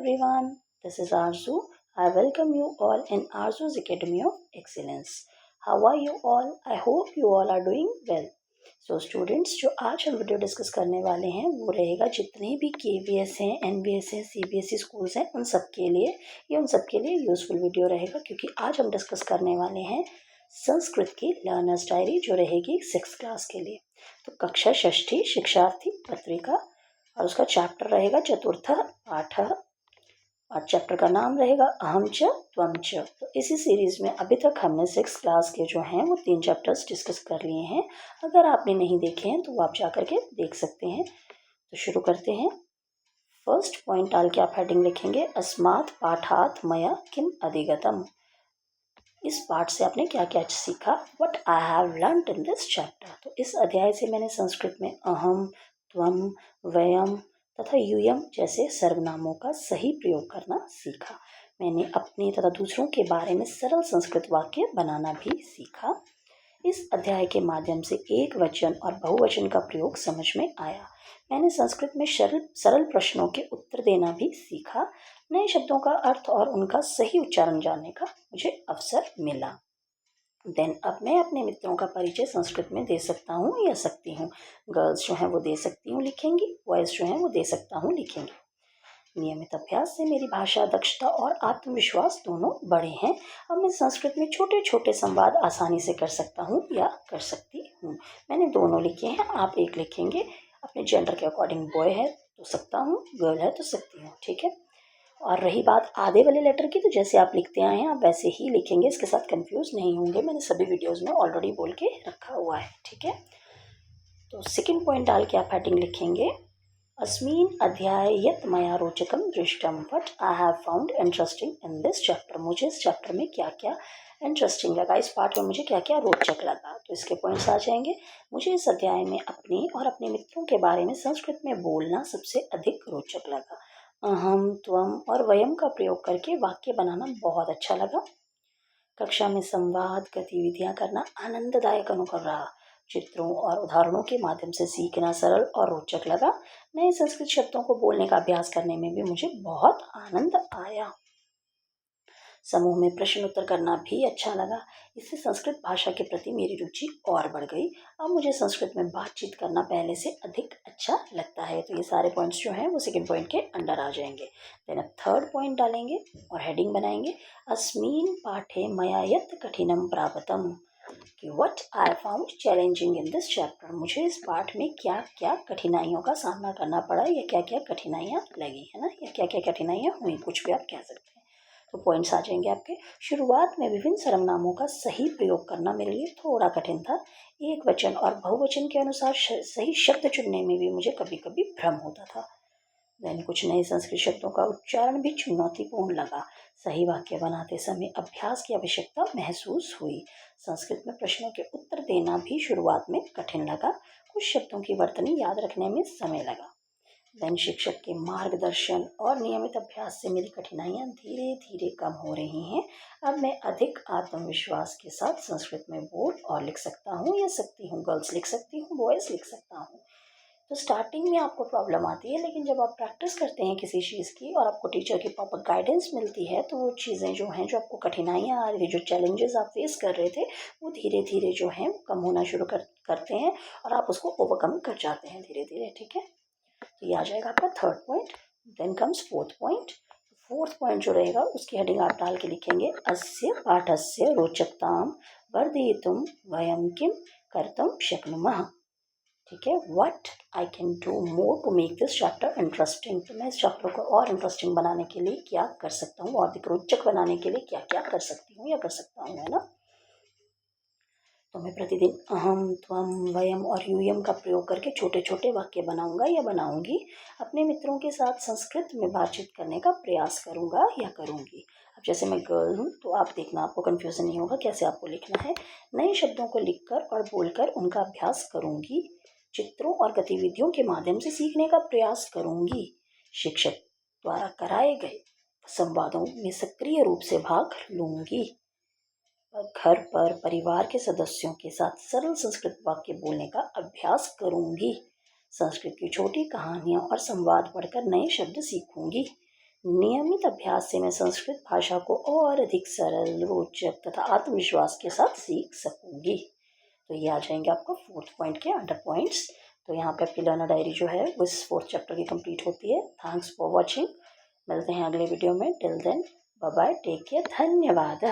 everyone, this is Arzu. I welcome you all in Arzu's Academy of Excellence. How are you all? I hope you all are doing well. So students, जो आज हम video discuss करने वाले हैं वो रहेगा जितने भी KVS हैं, NVS हैं, CBSE स्कूल्स हैं उन सब के लिए, ये उन सब के लिए यूज़फुल वीडियो रहेगा क्योंकि आज हम डिस्कस करने वाले हैं संस्कृत की लर्नर्स डायरी जो रहेगी 6th क्लास के लिए। तो कक्षा षष्ठी शिक्षार्थी पत्रिका और उसका चैप्टर रहेगा चतुर्थ पाठ और चैप्टर का नाम रहेगा अहम च त्वम च। तो इसी सीरीज में अभी तक हमने 6th क्लास के जो हैं वो 3 चैप्टर्स डिस्कस कर लिए हैं। अगर आपने नहीं देखे हैं तो आप जा करके देख सकते हैं। तो शुरू करते हैं। फर्स्ट पॉइंट डाल के आप हेडिंग लिखेंगे अस्मात् पाठात् मया किम अधिगतम। इस पाठ से आपने क्या क्या सीखा, what I have learned in this chapter. तो इस अध्याय से मैंने संस्कृत में अहम, त्वम, वयम तथा यूयम जैसे सर्वनामों का सही प्रयोग करना सीखा। मैंने अपने तथा दूसरों के बारे में सरल संस्कृत वाक्य बनाना भी सीखा। इस अध्याय के माध्यम से एक वचन और बहुवचन का प्रयोग समझ में आया। मैंने संस्कृत में सरल प्रश्नों के उत्तर देना भी सीखा। नए शब्दों का अर्थ और उनका सही उच्चारण जानने का मुझे अवसर मिला। देन अब मैं अपने मित्रों का परिचय संस्कृत में दे सकता हूँ या सकती हूँ। गर्ल्स जो हैं वो दे सकती हूँ लिखेंगी, बॉयज़ जो हैं वो दे सकता हूँ लिखेंगे। नियमित अभ्यास से मेरी भाषा दक्षता और आत्मविश्वास दोनों बढ़े हैं। अब मैं संस्कृत में छोटे छोटे संवाद आसानी से कर सकता हूँ या कर सकती हूँ। मैंने दोनों लिखे हैं, आप एक लिखेंगे। अपने जेंडर के अकॉर्डिंग बॉय है तो सकता हूँ, गर्ल है तो सकती हूँ, ठीक है। और रही बात आधे वाले लेटर की, तो जैसे आप लिखते आए हैं आप वैसे ही लिखेंगे, इसके साथ कंफ्यूज नहीं होंगे। मैंने सभी वीडियोस में ऑलरेडी बोल के रखा हुआ है, ठीक है। तो सेकंड पॉइंट डाल के आप हेडिंग लिखेंगे अस्मिन् अध्याये यत् मया रोचकं दृष्टं, what I have found interesting in this chapter. मुझे इस चैप्टर में क्या क्या इंटरेस्टिंग लगा, इस पार्ट में मुझे क्या क्या रोचक लगा। तो इसके पॉइंट्स आ जाएंगे। मुझे इस अध्याय में अपने और अपने मित्रों के बारे में संस्कृत में बोलना सबसे अधिक रोचक लगा। अहम, त्वम और वयम का प्रयोग करके वाक्य बनाना बहुत अच्छा लगा। कक्षा में संवाद गतिविधियां करना आनंददायक अनुभव रहा। चित्रों और उदाहरणों के माध्यम से सीखना सरल और रोचक लगा। नए संस्कृत शब्दों को बोलने का अभ्यास करने में भी मुझे बहुत आनंद आया। समूह में प्रश्न उत्तर करना भी अच्छा लगा। इससे संस्कृत भाषा के प्रति मेरी रुचि और बढ़ गई। अब मुझे संस्कृत में बातचीत करना पहले से अधिक अच्छा लगता है। तो ये सारे पॉइंट्स जो हैं वो सेकंड पॉइंट के अंडर आ जाएंगे। देन अब थर्ड पॉइंट डालेंगे और हेडिंग बनाएंगे अस्मिन् पाठे मया यत् कठिनं प्राप्तं, कि what I found challenging in this chapter. मुझे इस पाठ में क्या क्या कठिनाइयों का सामना करना पड़ा या क्या क्या कठिनाइयाँ लगी, है ना, या क्या क्या कठिनाइयाँ हुई, कुछ भी आप कह सकते हैं। तो पॉइंट्स आ जाएंगे आपके। शुरुआत में विभिन्न सर्वनामों का सही प्रयोग करना मेरे लिए थोड़ा कठिन था। एक वचन और बहुवचन के अनुसार सही शब्द चुनने में भी मुझे कभी कभी भ्रम होता था। देन कुछ नए संस्कृत शब्दों का उच्चारण भी चुनौतीपूर्ण लगा। सही वाक्य बनाते समय अभ्यास की आवश्यकता महसूस हुई। संस्कृत में प्रश्नों के उत्तर देना भी शुरुआत में कठिन लगा। कुछ शब्दों की वर्तनी याद रखने में समय लगा। देन शिक्षक के मार्गदर्शन और नियमित अभ्यास से मेरी कठिनाइयाँ धीरे धीरे कम हो रही हैं। अब मैं अधिक आत्मविश्वास के साथ संस्कृत में बोल और लिख सकता हूँ या सकती हूँ। गर्ल्स लिख सकती हूँ, बॉयज़ लिख सकता हूँ। तो स्टार्टिंग में आपको प्रॉब्लम आती है, लेकिन जब आप प्रैक्टिस करते हैं किसी चीज़ की और आपको टीचर की प्रॉपर गाइडेंस मिलती है तो वो चीज़ें जो हैं, जो आपको कठिनाइयाँ आ रही थी, जो चैलेंजेस आप फेस कर रहे थे, वो धीरे धीरे जो हैं कम होना शुरू करते हैं और आप उसको ओवरकम कर जाते हैं धीरे धीरे, ठीक है। तो ये आ जाएगा आपका third point. Then comes fourth point. Fourth point जो रहेगा उसकी हेडिंग आप डाल के लिखेंगे अस्य पाठस्य रोचकतां वर्धयितुं वयं किं कर्तुं शक्नुमः। ठीक है, what I can do more to make this chapter interesting. तो मैं इस चैप्टर को और इंटरेस्टिंग बनाने के लिए क्या कर सकता हूँ और अधिक रोचक बनाने के लिए क्या क्या कर सकती हूँ या कर सकता हूँ, है ना। तो मैं प्रतिदिन अहम, त्वम, वयम और यूयम का प्रयोग करके छोटे छोटे वाक्य बनाऊंगा या बनाऊंगी। अपने मित्रों के साथ संस्कृत में बातचीत करने का प्रयास करूंगा या करूंगी। अब जैसे मैं गर्ल हूँ तो आप देखना, आपको कन्फ्यूजन नहीं होगा कैसे आपको लिखना है। नए शब्दों को लिखकर और बोलकर उनका अभ्यास करूंगी। चित्रों और गतिविधियों के माध्यम से सीखने का प्रयास करूंगी। शिक्षक द्वारा कराए गए संवादों में सक्रिय रूप से भाग लूंगी। घर पर परिवार के सदस्यों के साथ सरल संस्कृत वाक्य बोलने का अभ्यास करूंगी। संस्कृत की छोटी कहानियाँ और संवाद पढ़कर नए शब्द सीखूंगी। नियमित अभ्यास से मैं संस्कृत भाषा को और अधिक सरल, रोचक तथा आत्मविश्वास के साथ सीख सकूंगी। तो ये आ जाएंगे आपका 4th पॉइंट के अंडर पॉइंट्स। तो यहाँ पे आपकी लर्नर डायरी जो है वो इस 4th चैप्टर की कंप्लीट होती है। Thanks for watching. मिलते हैं अगले वीडियो में। Till then bye bye, take care, धन्यवाद।